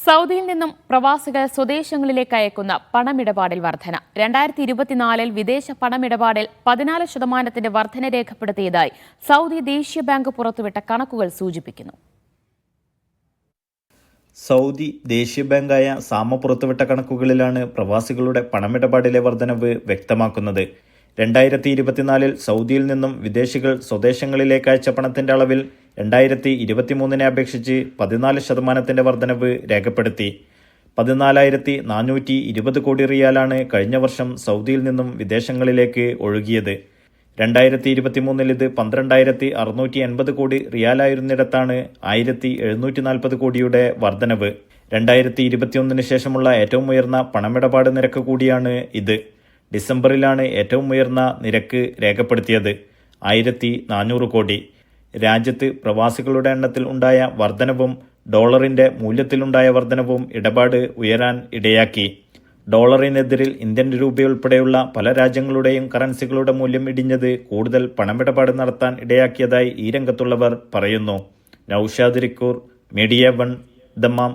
സൗദിയിൽ നിന്നും പ്രവാസികൾ സ്വദേശങ്ങളിലേക്ക് അയക്കുന്ന പണമിടപാടിൽ വർധന. 2024 വിദേശ പണമിടപാടിൽ 14% വർധന രേഖപ്പെടുത്തിയതായി സൗദി ദേശീയ ബാങ്ക് പുറത്തുവിട്ട കണക്കുകൾ സൂചിപ്പിക്കുന്നു. സൗദി ദേശീയ ബാങ്കായ സാമ പുറത്തുവിട്ട കണക്കുകളിലാണ് പ്രവാസികളുടെ പണമിടപാടിലെ വർധനവ് വ്യക്തമാക്കുന്നത്. 2024 സൗദിയിൽ നിന്നും വിദേശികൾ സ്വദേശങ്ങളിലേക്ക് അയച്ച പണത്തിന്റെ അളവിൽ 2023 അപേക്ഷിച്ച് 14% വർധനവ് രേഖപ്പെടുത്തി. 14,420 കോടി റിയാലാണ് കഴിഞ്ഞ വർഷം സൗദിയിൽ നിന്നും വിദേശങ്ങളിലേക്ക് ഒഴുകിയത്. 2023 ഇത് 12,680 കോടി റിയാലായിരുന്നിടത്താണ് 1,740 കോടിയുടെ വർധനവ്. 2021 ശേഷമുള്ള ഏറ്റവും ഉയർന്ന പണമിടപാട് നിരക്ക് കൂടിയാണ് ഇത്. ഡിസംബറിലാണ് ഏറ്റവും ഉയർന്ന നിരക്ക് രേഖപ്പെടുത്തിയത്, 1,400 കോടി. രാജ്യത്ത് പ്രവാസികളുടെ എണ്ണത്തിൽ ഉണ്ടായ വർധനവും ഡോളറിന്റെ മൂല്യത്തിലുണ്ടായ വർധനവും ഇടപാട് ഉയരാൻ ഇടയാക്കി. ഡോളറിനെതിരിൽ ഇന്ത്യൻ രൂപയുൾപ്പെടെയുള്ള പല രാജ്യങ്ങളുടെയും കറൻസികളുടെ മൂല്യം ഇടിഞ്ഞത് കൂടുതൽ പണമിടപാട് നടത്താൻ ഇടയാക്കിയതായി ഈ രംഗത്തുള്ളവർ പറയുന്നു. Naushad റിക്കൂർ, media 1, Dammam.